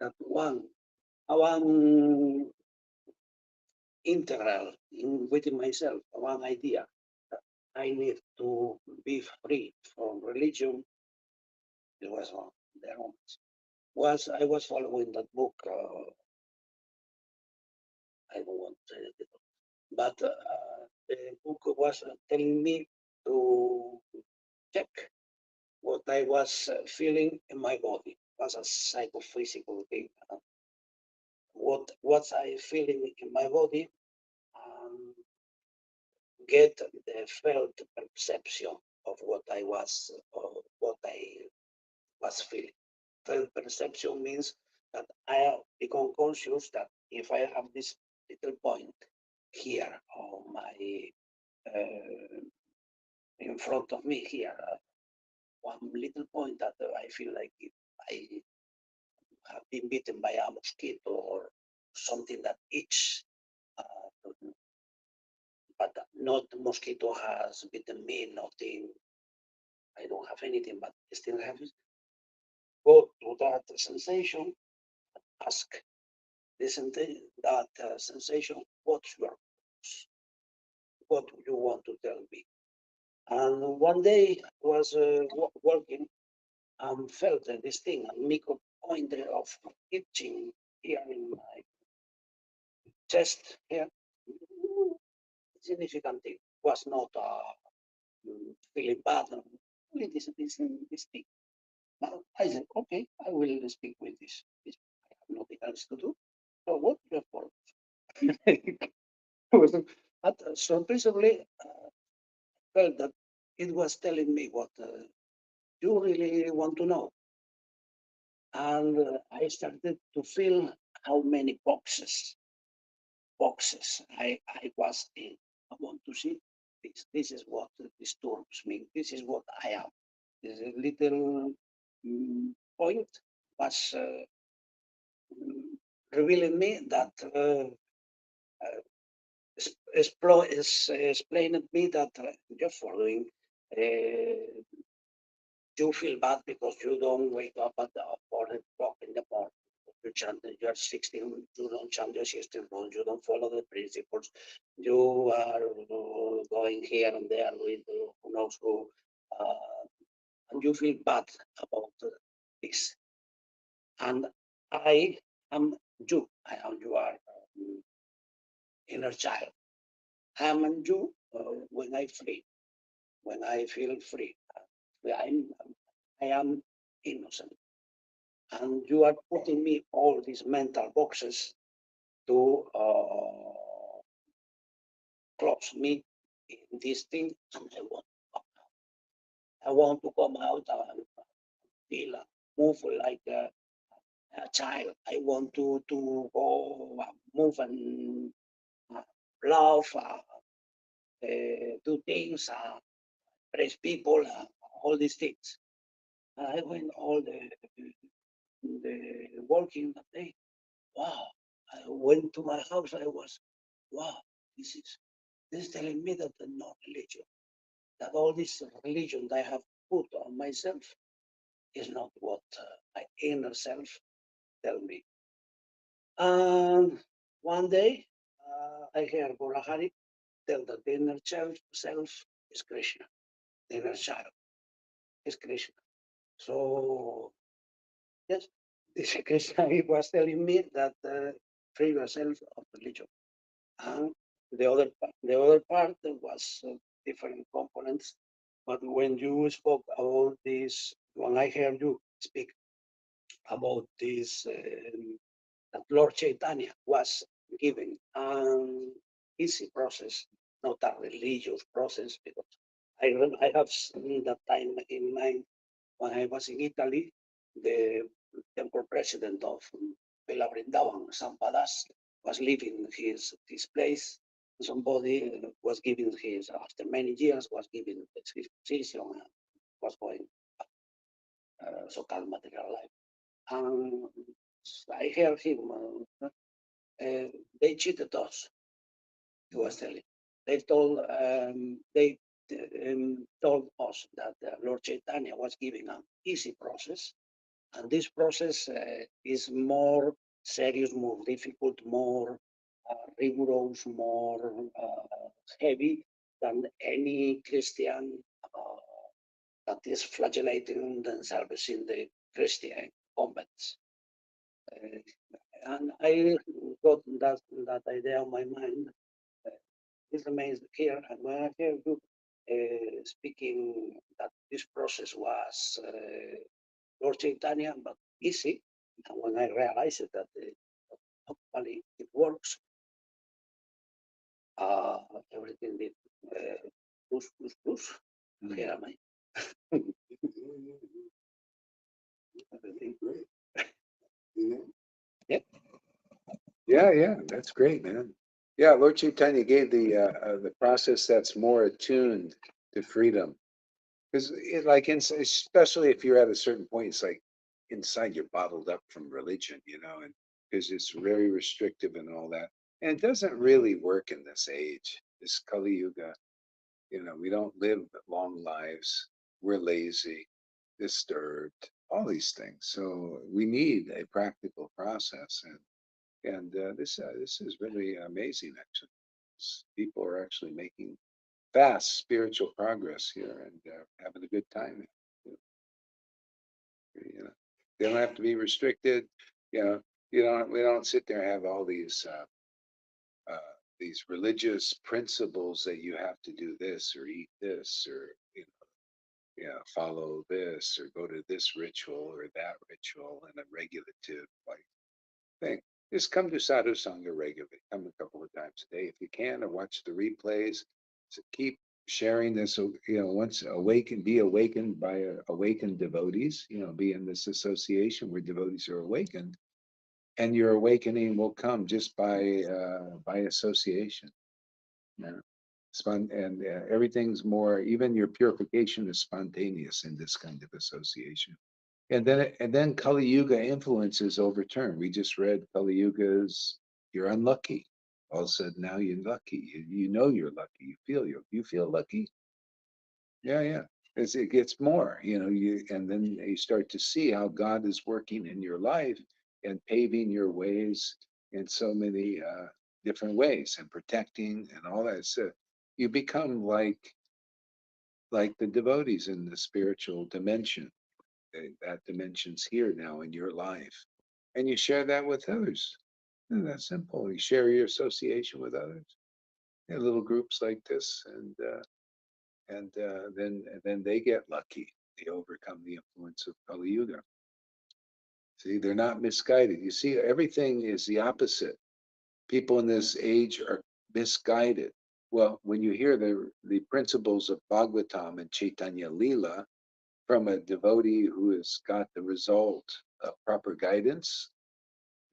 that one integral within myself, one idea that I need to be free from religion. It was on the Romans. I was following that book. I don't want to say it, but the book was telling me to check what I was feeling in my body. It was a psychophysical thing. What I feeling in my body, get the felt perception of what I was feeling. Felt perception means that I become conscious that if I have this little point here on my in front of me here, one little point that I feel like if I have been bitten by a mosquito or something that itches, but not mosquito has bitten me, nothing. I don't have anything, but I still have it. Go to that sensation, ask that sensation, what's your purpose? What do you want to tell me? And one day I was working and felt this thing, a micro point of itching here in my chest here. Significant thing. Was not feeling bad. Only this thing. But I said, okay, I will speak with this. I have nothing else to do. So what you have for? But surprisingly, felt that it was telling me what you really want to know. And I started to feel how many boxes I was in. I want to see this. This is what disturbs me. This is what I am. This little point was revealing me that explained me that you're following. You feel bad because you don't wake up at 4 o'clock in the morning. You chant, you're 16, you don't chant your 16 rules, you don't follow the principles, you are going here and there with who knows who, and you feel bad about this. And I am you, you are inner child. I am you when I free, when I feel free. I am innocent. And you are putting me all these mental boxes to close me in this thing, and I want to come out and feel move like a child. I want to go move and laugh, do things, praise people, all these things. I went all the working that day. Wow! I went to my house. I was, wow! This is telling me that the no religion, that all this religion that I have put on myself is not what my inner self tell me. And one day, I hear Gorahari tell that the inner self is Krishna, the inner child. is Krishna. So yes, this Krishna he was telling me that free yourself of religion. And the other part was different components. But when you spoke about this, when I heard you speak about this, that Lord Chaitanya was giving an easy process, not a religious process, because I have seen that time in mind when I was in Italy, the temple president of Villa Vrindavan, Sampadas, was leaving his place. Somebody was giving his, after many years, was giving his position and was going so-called material life. And I heard him, they cheated us, he was telling. They told us that Lord Chaitanya was giving an easy process, and this process is more serious, more difficult, more rigorous, more heavy than any Christian that is flagellating themselves in the Christian convents. And I got that idea on my mind. This remains here, and when I hear you speaking that this process was Lord Chaitanya, but easy, and when I realized that actually it works, uh, everything did push, push, push. Here am I. Everything great. Yep. Yeah, that's great, man. Yeah, Lord Chaitanya gave the process that's more attuned to freedom. Because like especially if you're at a certain point, it's like inside you're bottled up from religion, and because it's very restrictive and all that. And it doesn't really work in this age, this Kali Yuga. We don't live long lives. We're lazy, disturbed, all these things. So we need a practical process, and this is really amazing. Actually, people are actually making fast spiritual progress here and having a good time. You you know, they don't have to be restricted. You know, we don't sit there and have all these religious principles that you have to do this or eat this or follow this or go to this ritual or that ritual and a regulative like thing. Just come to sadhu sangha regularly. Come a couple of times a day if you can, or watch the replays. So keep sharing this. So once awakened, be awakened by awakened devotees. Be in this association where devotees are awakened, and your awakening will come just by association. Yeah. And everything's more. Even your purification is spontaneous in this kind of association. And then Kali Yuga influences overturn. We just read Kali Yuga's you're unlucky. All of a sudden now you're lucky. You know you're lucky. You feel lucky. Yeah. As it gets more, and then you start to see how God is working in your life and paving your ways in so many different ways and protecting and all that. So you become like the devotees in the spiritual dimension. That dimension's here now in your life, and you share that with others. Isn't that simple? You share your association with others. Little groups like this, and then they get lucky. They overcome the influence of Kali Yuga. See, they're not misguided. You see, everything is the opposite. People in this age are misguided. Well, when you hear the principles of Bhagavatam and Chaitanya Lila from a devotee who has got the result of proper guidance,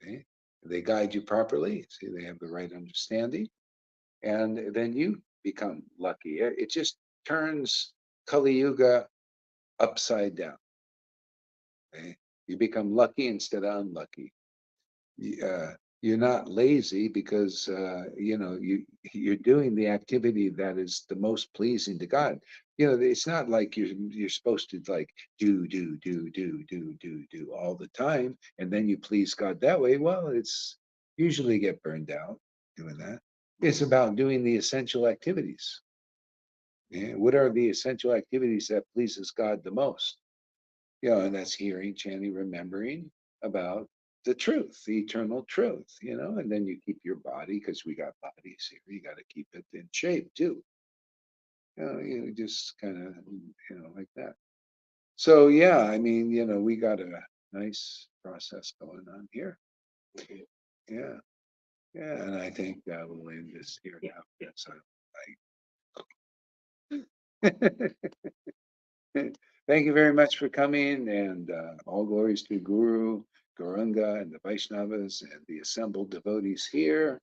okay, they guide you properly. See, they have the right understanding, and then you become lucky. It just turns Kali Yuga upside down. Okay? You become lucky instead of unlucky. You're not lazy because you're doing the activity that is the most pleasing to God. It's not like you're supposed to like do all the time, and then you please God that way. Well, it's usually get burned out doing that. It's about doing the essential activities. Yeah, what are the essential activities that pleases God the most? And that's hearing, chanting, remembering about the truth, the eternal truth, and then you keep your body because we got bodies here. You got to keep it in shape too. You just kind of, like that. So yeah, I mean, we got a nice process going on here. Yeah. Yeah, and I think we'll end this here now. Yes, Thank you very much for coming, and all glories to Guru, Gauranga, and the Vaishnavas, and the assembled devotees here,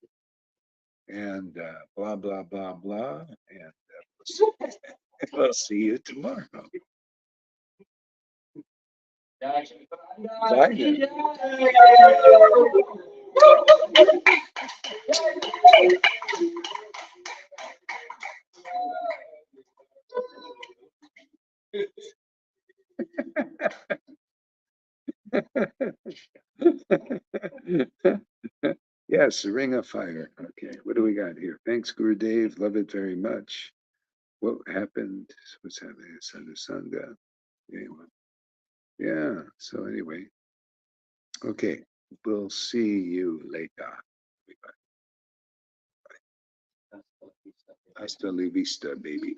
and blah, blah, blah, blah. And we'll see you tomorrow. Bye. Yes, the Ring of Fire. Okay, what do we got here? Thanks, Gurudev. Love it very much. What happened? What's happening? Sadhusanga. Anyway. Yeah. So anyway. Okay. We'll see you later. Hasta la vista, baby.